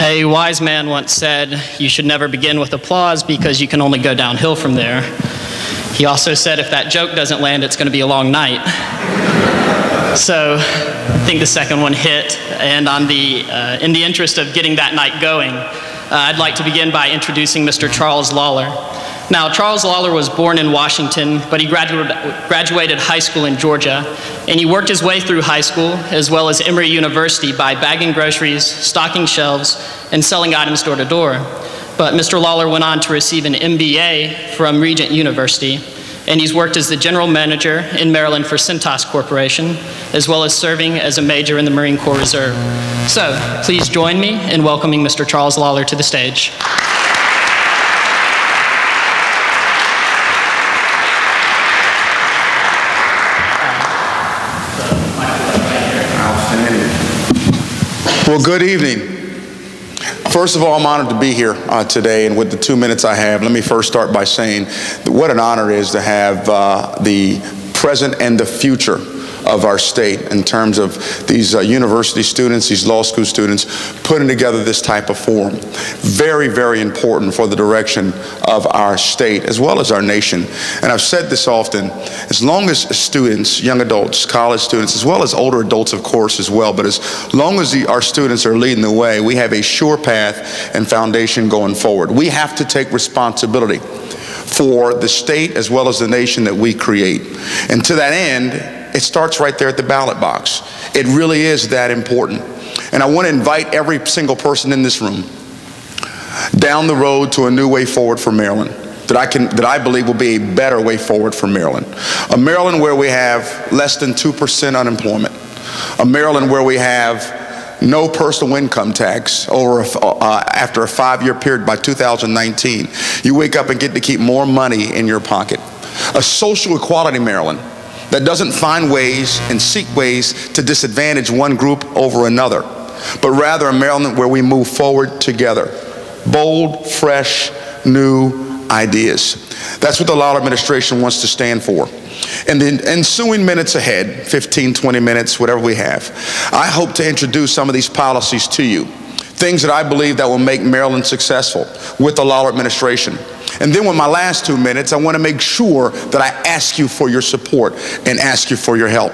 A wise man once said, you should never begin with applause because you can only go downhill from there. He also said if that joke doesn't land, it's going to be a long night. So I think the second one hit, and in the interest of getting that night going, I'd like to begin by introducing Mr. Charles Lollar. Now, Charles Lollar was born in Washington, but he graduated high school in Georgia, and he worked his way through high school as well as Emory University by bagging groceries, stocking shelves, and selling items door to door. But Mr. Lollar went on to receive an MBA from Regent University, and he's worked as the general manager in Maryland for Centos Corporation, as well as serving as a major in the Marine Corps Reserve. So, please join me in welcoming Mr. Charles Lollar to the stage. Well, good evening. First of all, I'm honored to be here today, and with the 2 minutes I have, let me first start by saying that what an honor it is to have the present and the future of our state in terms of these university students, these law school students, putting together this type of forum. Very, very important for the direction of our state as well as our nation. And I've said this often, as long as students, young adults, college students, as well as older adults, of course, as well, but as long as our students are leading the way, we have a sure path and foundation going forward. We have to take responsibility for the state as well as the nation that we create. And to that end, it starts right there at the ballot box. It really is that important. And I want to invite every single person in this room down the road to a new way forward for Maryland that I believe will be a better way forward for Maryland. A Maryland where we have less than 2% unemployment. A Maryland where we have no personal income tax after a 5-year period by 2019. You wake up and get to keep more money in your pocket. A social equality Maryland that doesn't find ways and seek ways to disadvantage one group over another, but rather a Maryland where we move forward together. Bold, fresh, new ideas. That's what the Lollar administration wants to stand for. In the ensuing minutes ahead, 15, 20 minutes, whatever we have, I hope to introduce some of these policies to you. Things that I believe that will make Maryland successful with the Lollar administration. And then with my last 2 minutes, I want to make sure that I ask you for your support and ask you for your help.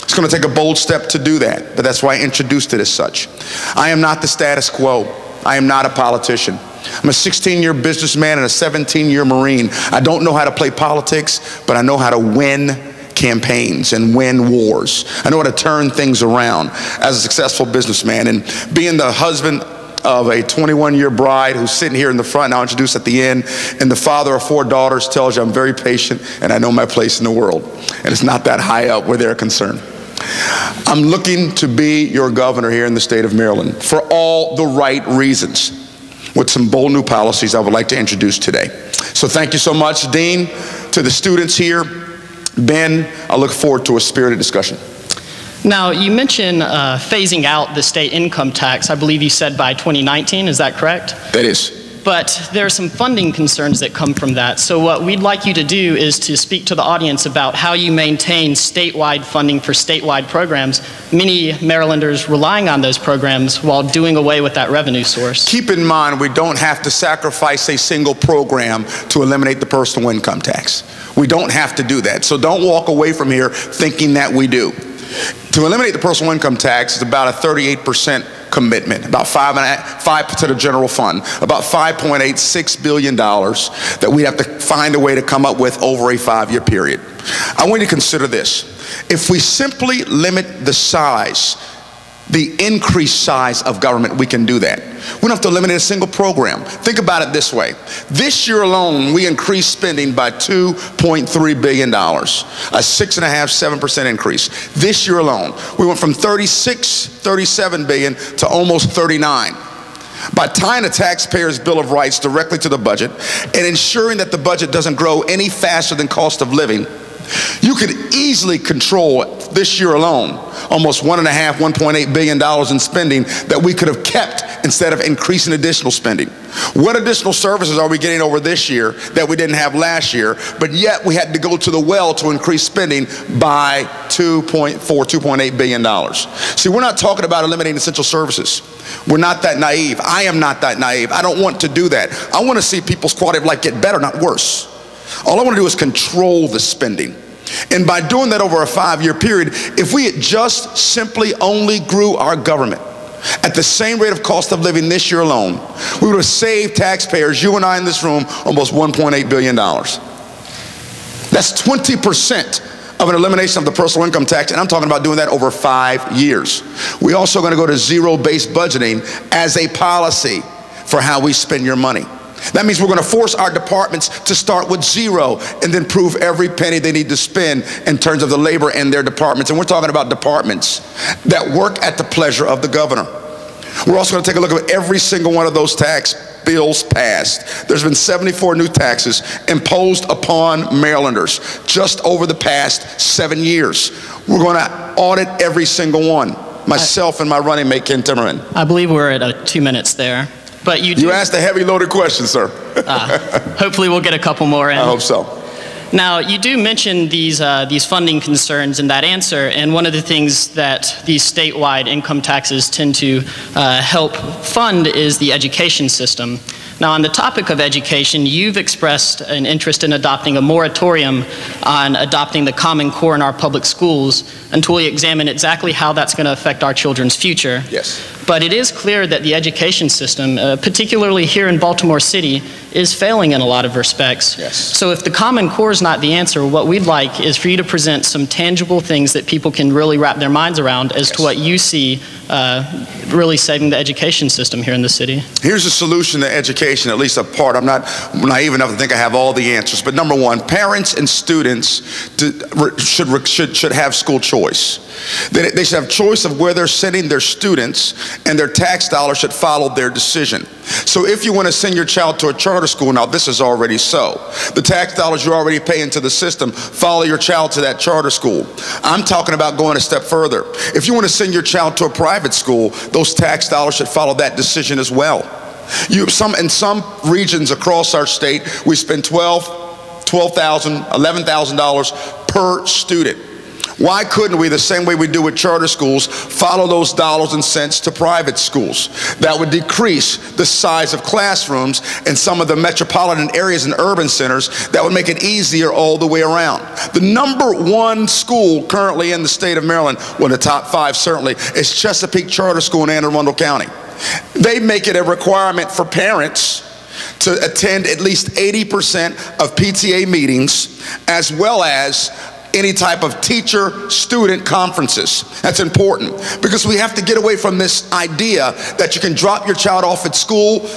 It's going to take a bold step to do that, but that's why I introduced it as such. I am not the status quo. I am not a politician. I'm a 16-year businessman and a 17-year Marine. I don't know how to play politics, but I know how to win campaigns and win wars. I know how to turn things around as a successful businessman. And being the husband of a 21-year bride who's sitting here in the front, and I'll introduce at the end, and the father of 4 daughters, tells you I'm very patient and I know my place in the world. And it's not that high up where they're concerned. I'm looking to be your governor here in the state of Maryland for all the right reasons, with some bold new policies I would like to introduce today. So thank you so much, Dean, to the students here. Ben, I look forward to a spirited discussion. Now, you mentioned phasing out the state income tax, I believe you said by 2019, is that correct? That is. But there are some funding concerns that come from that. So what we'd like you to do is to speak to the audience about how you maintain statewide funding for statewide programs, many Marylanders relying on those programs while doing away with that revenue source. Keep in mind, we don't have to sacrifice a single program to eliminate the personal income tax. We don't have to do that. So don't walk away from here thinking that we do. To eliminate the personal income tax is about a 38% commitment, about 5 to the general fund, about $5.86 billion that we have to find a way to come up with over a 5-year period. I want you to consider this. If we simply limit the size, the increased size of government, we can do that. We don't have to eliminate a single program. Think about it this way. This year alone, we increased spending by $2.3 billion, a 6.5%, 7% increase. This year alone, we went from 37 billion to almost 39. By tying the taxpayer's Bill of Rights directly to the budget and ensuring that the budget doesn't grow any faster than cost of living, you could easily control this year alone almost $1.8 billion in spending that we could have kept instead of increasing additional spending? What additional services are we getting over this year that we didn't have last year, but yet we had to go to the well to increase spending by $2.8 billion? See, we're not talking about eliminating essential services. We're not that naive. I am not that naive. I don't want to do that. I want to see people's quality of life get better, not worse. All I want to do is control the spending. And by doing that over a 5-year period, if we had just simply only grew our government at the same rate of cost of living this year alone, we would have saved taxpayers, you and I in this room, almost $1.8 billion. That's 20% of an elimination of the personal income tax, and I'm talking about doing that over 5 years. We're also going to go to zero-based budgeting as a policy for how we spend your money. That means we're going to force our departments to start with zero and then prove every penny they need to spend in terms of the labor in their departments. And we're talking about departments that work at the pleasure of the governor. We're also going to take a look at every single one of those tax bills passed. There's been 74 new taxes imposed upon Marylanders just over the past 7 years. We're going to audit every single one. Myself and my running mate, Ken Timmerman. I believe we're at 2 minutes there. But you asked a heavy loaded question, sir. Hopefully we'll get a couple more in. I hope so. Now, you do mention these funding concerns in that answer, and one of the things that these statewide income taxes tend to help fund is the education system. Now, on the topic of education, you've expressed an interest in adopting a moratorium on adopting the Common Core in our public schools until we examine exactly how that's going to affect our children's future. Yes. But it is clear that the education system, particularly here in Baltimore City, is failing in a lot of respects. Yes. So if the Common Core is not the answer, what we'd like is for you to present some tangible things that people can really wrap their minds around as to what you see really saving the education system here in the city. Here's a solution to education, at least a part. I'm not naive enough to think I have all the answers. But number one, parents and students should have school choice. They should have choice of where they're sending their students, and their tax dollars should follow their decision. So if you want to send your child to a charter school, now this is already so. The tax dollars you're already paying to the system follow your child to that charter school. I'm talking about going a step further. If you want to send your child to a private school, those tax dollars should follow that decision as well. In some regions across our state, we spend $12,000, $11,000 per student. Why couldn't we, the same way we do with charter schools, follow those dollars and cents to private schools? That would decrease the size of classrooms in some of the metropolitan areas and urban centers. That would make it easier all the way around. The number one school currently in the state of Maryland, well, the top 5 certainly, is Chesapeake Charter School in Anne Arundel County. They make it a requirement for parents to attend at least 80% of PTA meetings, as well as any type of teacher-student conferences. That's important because we have to get away from this idea that you can drop your child off at school,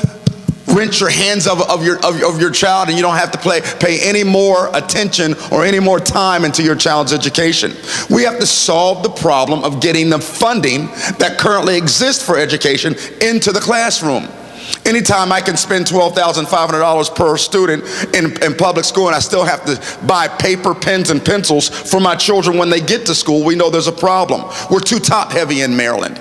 rinse your hands of your child, and you don't have to pay any more attention or any more time into your child's education. We have to solve the problem of getting the funding that currently exists for education into the classroom. Anytime I can spend $12,500 per student in public school and I still have to buy paper, pens, and pencils for my children when they get to school, we know there's a problem. We're too top-heavy in Maryland.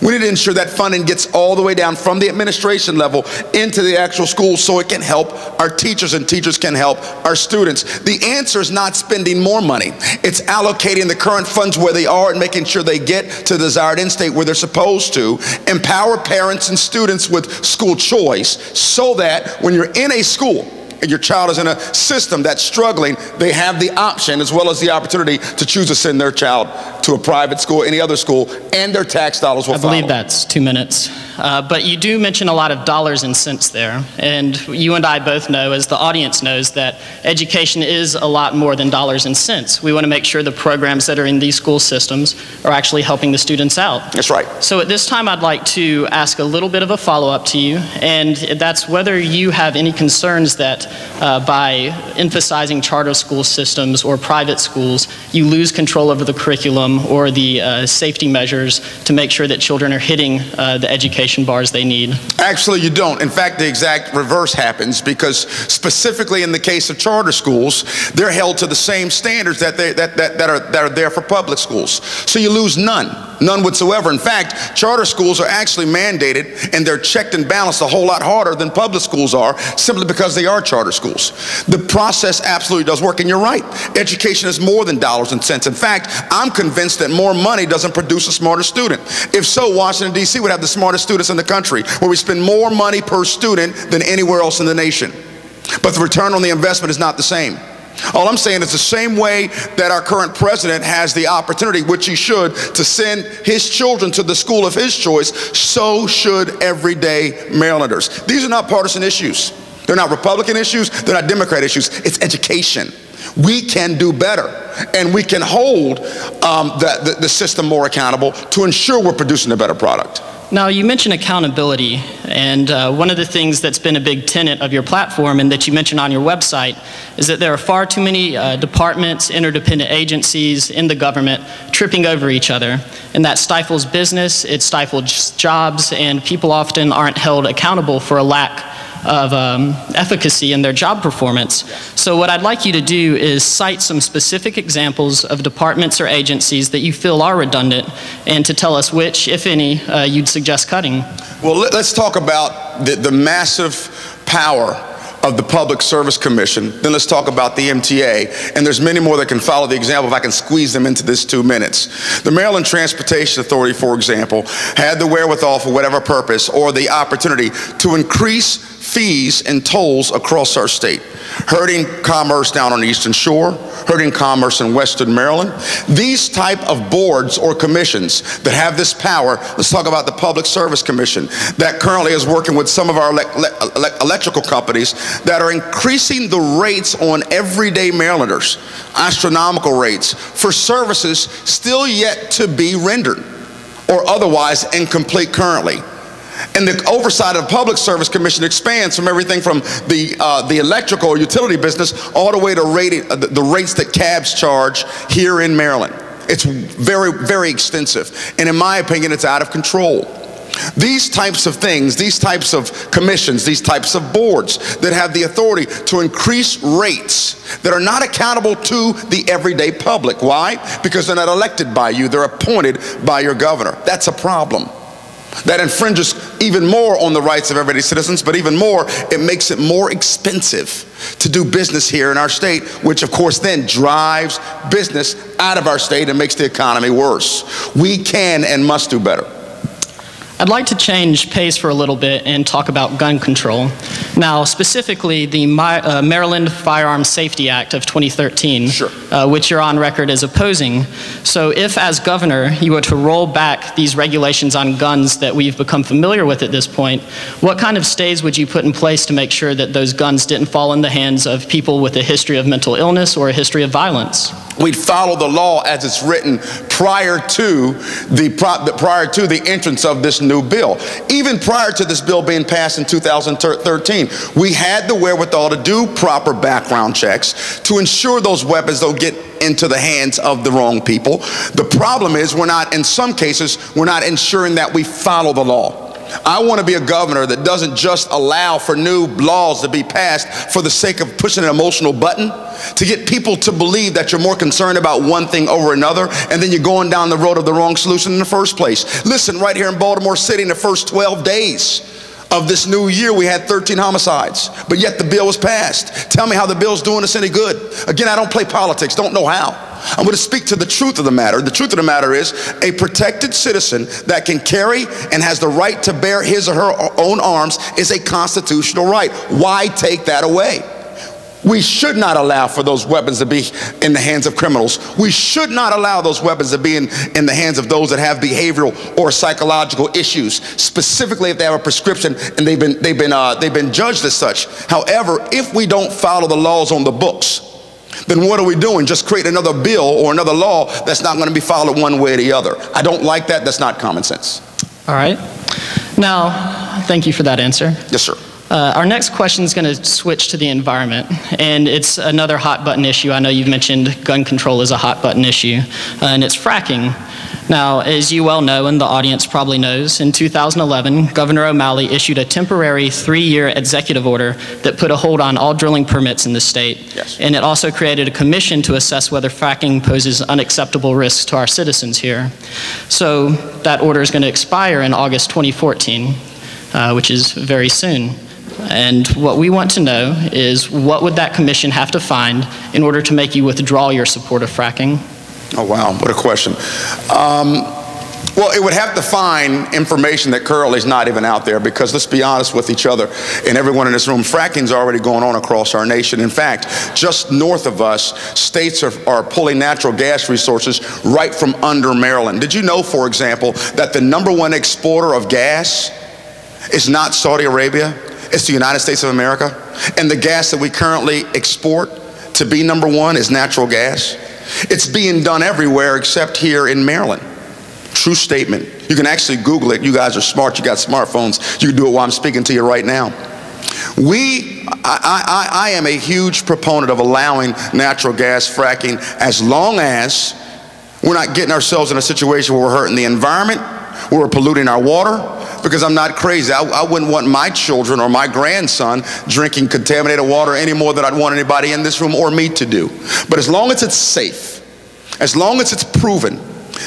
We need to ensure that funding gets all the way down from the administration level into the actual schools so it can help our teachers and teachers can help our students. The answer is not spending more money. It's allocating the current funds where they are and making sure they get to the desired end state where they're supposed to. Empower parents and students with school choice so that when you're in a school and your child is in a system that's struggling, they have the option as well as the opportunity to choose to send their child to a private school, any other school, and their tax dollars will follow. I believe that's 2 minutes. But you do mention a lot of dollars and cents there. And you and I both know, as the audience knows, that education is a lot more than dollars and cents. We want to make sure the programs that are in these school systems are actually helping the students out. That's right. So at this time, I'd like to ask a little bit of a follow-up to you, and that's whether you have any concerns that by emphasizing charter school systems or private schools, you lose control over the curriculum or the safety measures to make sure that children are hitting the education bars they need. Actually, you don't. In fact, the exact reverse happens because specifically in the case of charter schools, they're held to the same standards that are there for public schools. So you lose none. None whatsoever. In fact, charter schools are actually mandated, and they're checked and balanced a whole lot harder than public schools are, simply because they are charter schools. The process absolutely does work, and you're right. Education is more than dollars and cents. In fact, I'm convinced that more money doesn't produce a smarter student. If so, Washington, D.C. would have the smartest students in the country, where we spend more money per student than anywhere else in the nation. But the return on the investment is not the same. All I'm saying is the same way that our current president has the opportunity, which he should, to send his children to the school of his choice, so should everyday Marylanders. These are not partisan issues. They're not Republican issues. They're not Democrat issues. It's education. We can do better, and we can hold the system more accountable to ensure we're producing a better product. Now, you mentioned accountability, and one of the things that's been a big tenet of your platform and that you mentioned on your website is that there are far too many departments, interdependent agencies in the government tripping over each other, and that stifles business, it stifles jobs, and people often aren't held accountable for a lack of efficacy in their job performance. So what I'd like you to do is cite some specific examples of departments or agencies that you feel are redundant, and to tell us which, if any, you'd suggest cutting. Well, let's talk about the massive power of the Public Service Commission. Then let's talk about the MTA, and there's many more that can follow the example if I can squeeze them into this 2 minutes. The Maryland Transportation Authority, for example, had the wherewithal for whatever purpose or the opportunity to increase fees and tolls across our state, hurting commerce down on the Eastern Shore, hurting commerce in Western Maryland. These type of boards or commissions that have this power, let's talk about the Public Service Commission that currently is working with some of our electrical companies that are increasing the rates on everyday Marylanders, astronomical rates, for services still yet to be rendered or otherwise incomplete currently. And the oversight of the Public Service Commission expands from everything from the electrical or utility business all the way to the rates that cabs charge here in Maryland. It's very, very extensive. And in my opinion, it's out of control. These types of things, these types of commissions, these types of boards that have the authority to increase rates that are not accountable to the everyday public. Why? Because they're not elected by you. They're appointed by your governor. That's a problem. That infringes even more on the rights of everyday citizens, but even more, it makes it more expensive to do business here in our state, which of course then drives business out of our state and makes the economy worse. We can and must do better. I'd like to change pace for a little bit and talk about gun control. Now, specifically, the Maryland Firearms Safety Act of 2013, sure. Which you're on record as opposing. So if, as governor, you were to roll back these regulations on guns that we've become familiar with at this point, what kind of stays would you put in place to make sure that those guns didn't fall in the hands of people with a history of mental illness or a history of violence? We'd follow the law as it's written prior to the entrance of this new bill. Even prior to this bill being passed in 2013, we had the wherewithal to do proper background checks to ensure those weapons don't get into the hands of the wrong people. The problem is in some cases, we're not ensuring that we follow the law. I want to be a governor that doesn't just allow for new laws to be passed for the sake of pushing an emotional button to get people to believe that you're more concerned about one thing over another, and then you're going down the road of the wrong solution in the first place. Listen, right here in Baltimore City, in the first 12 days of this new year, we had 13 homicides, but yet the bill was passed. Tell me how the bill's doing us any good. Again, I don't play politics, don't know how. I'm going to speak to the truth of the matter. The truth of the matter is a protected citizen that can carry and has the right to bear his or her own arms is a constitutional right. Why take that away? We should not allow for those weapons to be in the hands of criminals. We should not allow those weapons to be in the hands of those that have behavioral or psychological issues, specifically if they have a prescription and they've been judged as such. However, if we don't follow the laws on the books, then what are we doing? Just create another bill or another law that's not going to be followed one way or the other. I don't like that. That's not common sense. All right. Now, thank you for that answer. Yes, sir. Our next question is going to switch to the environment, and it's another hot button issue. I know you've mentioned gun control is a hot button issue, and it's fracking. Now, as you well know, and the audience probably knows, in 2011, Governor O'Malley issued a temporary 3-year executive order that put a hold on all drilling permits in the state. Yes. And it also created a commission to assess whether fracking poses unacceptable risks to our citizens here. So that order is going to expire in August 2014, which is very soon. And what we want to know is, what would that commission have to find in order to make you withdraw your support of fracking? Oh, wow, what a question. Well, it would have to find information that currently is not even out there, because let's be honest with each other and everyone in this room, fracking's already going on across our nation. In fact, just north of us, states are pulling natural gas resources right from under Maryland. Did you know, for example, that the #1 exporter of gas is not Saudi Arabia? It's the United States of America. And the gas that we currently export to be #1 is natural gas. It's being done everywhere except here in Maryland. True statement. You can actually Google it. You guys are smart. You got smartphones. You can do it while I'm speaking to you right now. I am a huge proponent of allowing natural gas fracking, as long as we're not getting ourselves in a situation where we're hurting the environment, where we're polluting our water, because I'm not crazy. I wouldn't want my children or my grandson drinking contaminated water any more than I'd want anybody in this room or me to do. But as long as it's safe, as long as it's proven,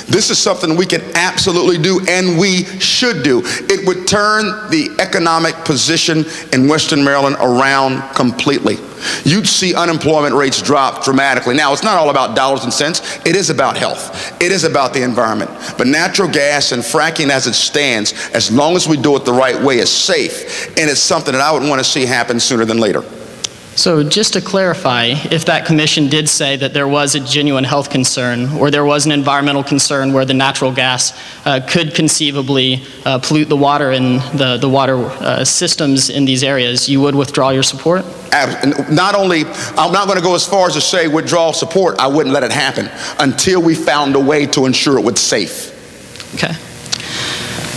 this is something we can absolutely do, and we should do. It would turn the economic position in Western Maryland around completely. You'd see unemployment rates drop dramatically. Now, it's not all about dollars and cents. It is about health. It is about the environment. But natural gas and fracking as it stands, as long as we do it the right way, is safe. And it's something that I would want to see happen sooner than later. So just to clarify, if that commission did say that there was a genuine health concern, or there was an environmental concern where the natural gas could conceivably pollute the water and the water systems in these areas, you would withdraw your support? Not only, I'm not going to go as far as to say withdraw support. I wouldn't let it happen until we found a way to ensure it was safe. Okay.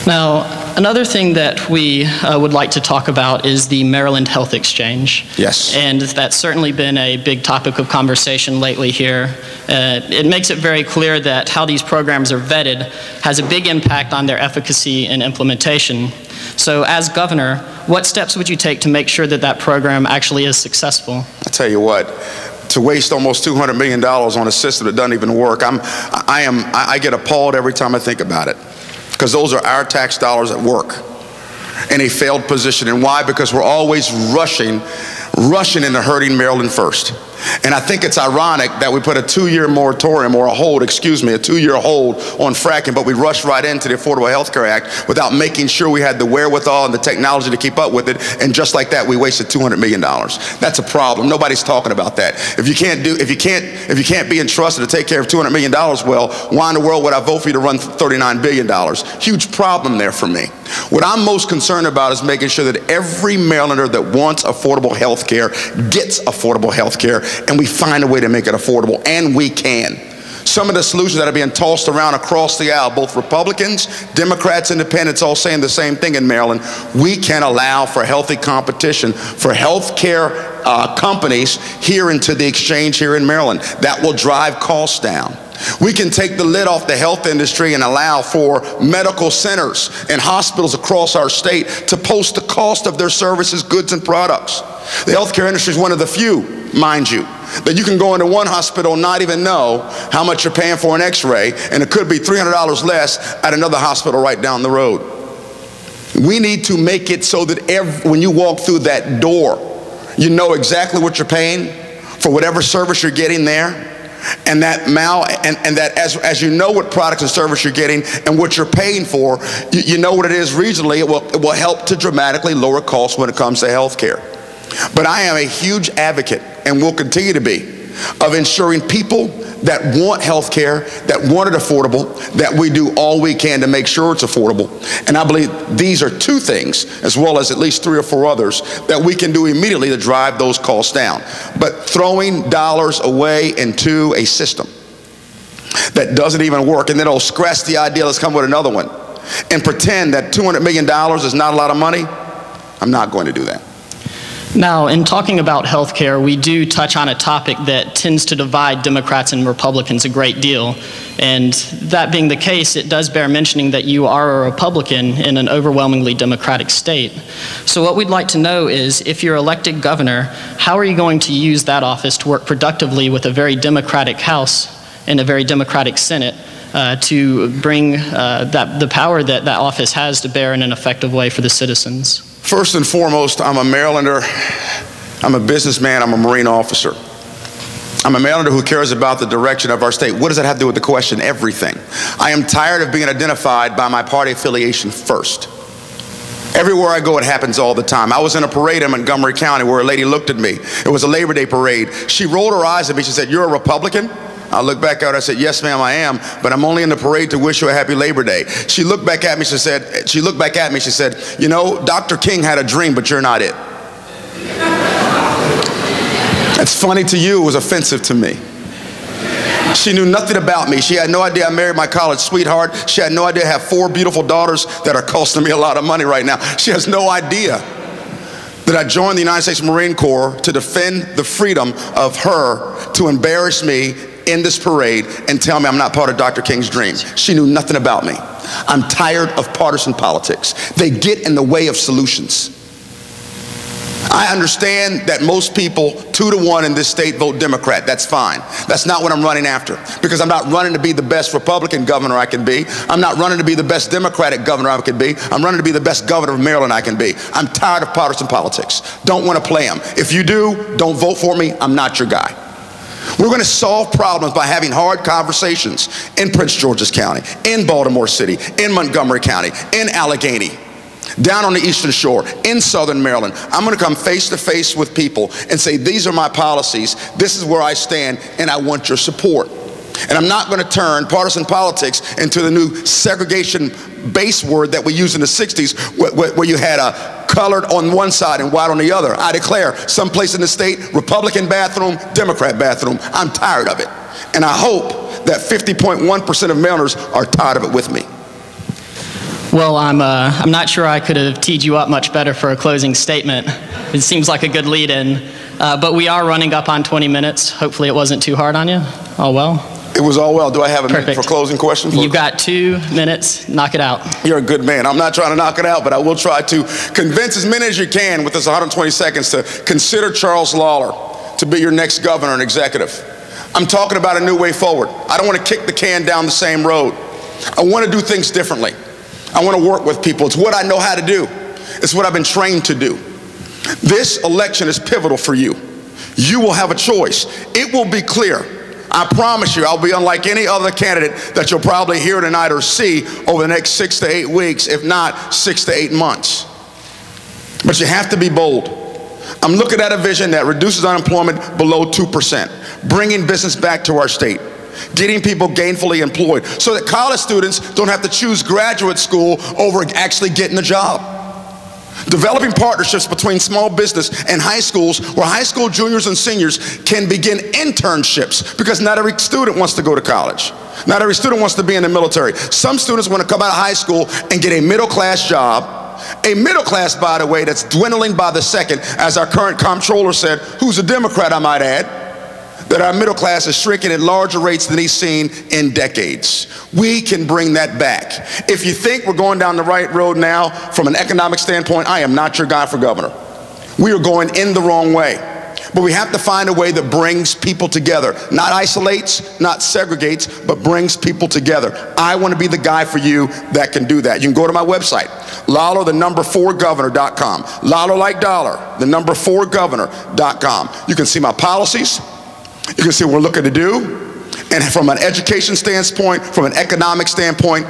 Now, another thing that we would like to talk about is the Maryland Health Exchange. Yes. And that's certainly been a big topic of conversation lately here. It makes it very clear that how these programs are vetted has a big impact on their efficacy and implementation. So as governor, what steps would you take to make sure that that program actually is successful? I tell you what, to waste almost $200 million on a system that doesn't even work, I get appalled every time I think about it. Because those are our tax dollars at work in a failed position. And why? Because we're always rushing into hurting Maryland first. And I think it's ironic that we put a 2-year moratorium, or a 2-year hold on fracking, but we rushed right into the Affordable Health Care Act without making sure we had the wherewithal and the technology to keep up with it. And just like that, we wasted $200 million. That's a problem. Nobody's talking about that. If you can't be entrusted to take care of $200 million, well, why in the world would I vote for you to run $39 billion? Huge problem there for me. What I'm most concerned about is making sure that every Marylander that wants affordable health care gets affordable health care, and we find a way to make it affordable, and we can. Some of the solutions that are being tossed around across the aisle, both Republicans, Democrats, Independents, all saying the same thing in Maryland. We can allow for healthy competition for health care companies here into the exchange here in Maryland. That will drive costs down. We can take the lid off the health industry and allow for medical centers and hospitals across our state to post the cost of their services, goods, and products. The healthcare industry is one of the few, mind you, that you can go into one hospital and not even know how much you're paying for an x-ray, and it could be $300 less at another hospital right down the road. We need to make it so that when you walk through that door, you know exactly what you're paying for whatever service you're getting there. And that as you know what products and service you're getting and what you're paying for, you know what it is regionally. It will help to dramatically lower costs when it comes to health care. But I am a huge advocate, and will continue to be, of ensuring people that want health care, that want it affordable, that we do all we can to make sure it's affordable. And I believe these are two things, as well as at least 3 or 4 others, that we can do immediately to drive those costs down. But throwing dollars away into a system that doesn't even work, and then it'll scratch the idea, let's come with another one, and pretend that $200 million is not a lot of money, I'm not going to do that. Now, in talking about health care, we do touch on a topic that tends to divide Democrats and Republicans a great deal. And that being the case, it does bear mentioning that you are a Republican in an overwhelmingly Democratic state. So what we'd like to know is, if you're elected governor, how are you going to use that office to work productively with a very Democratic House and a very Democratic Senate to bring the power that that office has to bear in an effective way for the citizens? First and foremost, I'm a Marylander, I'm a businessman, I'm a Marine officer. I'm a Marylander who cares about the direction of our state. What does that have to do with the question? Everything. I am tired of being identified by my party affiliation first. Everywhere I go, it happens all the time. I was in a parade in Montgomery County where a lady looked at me. It was a Labor Day parade. She rolled her eyes at me. She said, "You're a Republican?" I looked back at her. I said, "Yes, ma'am, I am, but I'm only in the parade to wish you a happy Labor Day." She looked back at me. She said, "You know, Dr. King had a dream, but you're not it." It's funny to you. It was offensive to me. She knew nothing about me. She had no idea I married my college sweetheart. She had no idea I have 4 beautiful daughters that are costing me a lot of money right now. She has no idea that I joined the United States Marine Corps to defend the freedom of her to embarrass me in this parade and tell me I'm not part of Dr. King's dream. She knew nothing about me. I'm tired of partisan politics. They get in the way of solutions. I understand that most people, 2-to-1 in this state, vote Democrat. That's fine. That's not what I'm running after, because I'm not running to be the best Republican governor I can be. I'm not running to be the best Democratic governor I can be. I'm running to be the best governor of Maryland I can be. I'm tired of partisan politics. Don't want to play them. If you do, don't vote for me. I'm not your guy. We're going to solve problems by having hard conversations in Prince George's County, in Baltimore City, in Montgomery County, in Allegheny, down on the Eastern Shore, in Southern Maryland. I'm going to come face to face with people and say, these are my policies, this is where I stand, and I want your support. And I'm not going to turn partisan politics into the new segregation base word that we used in the 60s, where you had a colored on one side and white on the other. I declare, someplace in the state, Republican bathroom, Democrat bathroom. I'm tired of it. And I hope that 50.1% of Marylanders are tired of it with me. Well, I'm not sure I could have teed you up much better for a closing statement. It seems like a good lead-in. But we are running up on 20 minutes. Hopefully it wasn't too hard on you. All well? It was all well. Do I have a minute for closing questions? You've got 2 minutes. Knock it out. You're a good man. I'm not trying to knock it out, but I will try to convince as many as you can with this 120 seconds to consider Charles Lollar to be your next governor and executive. I'm talking about a new way forward. I don't want to kick the can down the same road. I want to do things differently. I want to work with people. It's what I know how to do. It's what I've been trained to do. This election is pivotal for you. You will have a choice. It will be clear. I promise you, I'll be unlike any other candidate that you'll probably hear tonight or see over the next 6 to 8 weeks, if not 6 to 8 months. But you have to be bold. I'm looking at a vision that reduces unemployment below 2%, bringing business back to our state, getting people gainfully employed so that college students don't have to choose graduate school over actually getting a job. Developing partnerships between small business and high schools where high school juniors and seniors can begin internships, because not every student wants to go to college. Not every student wants to be in the military. Some students want to come out of high school and get a middle-class job. A middle class, by the way, that's dwindling by the second, as our current comptroller said, who's a Democrat, I might add, that our middle class is shrinking at larger rates than he's seen in decades. We can bring that back. If you think we're going down the right road now from an economic standpoint, I am not your guy for governor. We are going in the wrong way. But we have to find a way that brings people together. Not isolates, not segregates, but brings people together. I want to be the guy for you that can do that. You can go to my website, Lollar4governor.com. Lollar like dollar, 4governor.com. You can see my policies. You can see what we're looking to do. And from an education standpoint, from an economic standpoint,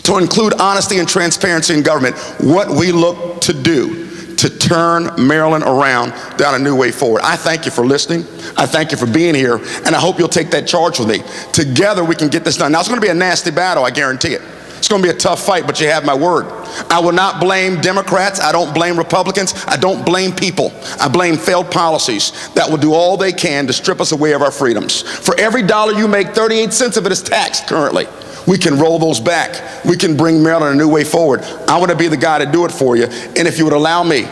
to include honesty and transparency in government, what we look to do to turn Maryland around down a new way forward. I thank you for listening. I thank you for being here. And I hope you'll take that charge with me. Together we can get this done. Now, it's going to be a nasty battle, I guarantee it. It's going to be a tough fight, but you have my word. I will not blame Democrats. I don't blame Republicans. I don't blame people. I blame failed policies that will do all they can to strip us away of our freedoms. For every dollar you make, 38 cents of it is taxed currently. We can roll those back. We can bring Maryland a new way forward. I want to be the guy to do it for you. And if you would allow me,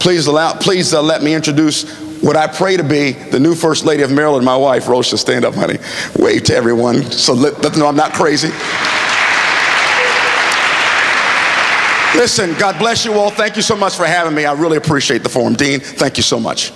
Please let me introduce what I pray to be the new First Lady of Maryland, my wife, Rosha. Stand up, honey. Wave to everyone so let them know I'm not crazy. Listen, God bless you all. Thank you so much for having me. I really appreciate the forum. Dean, thank you so much.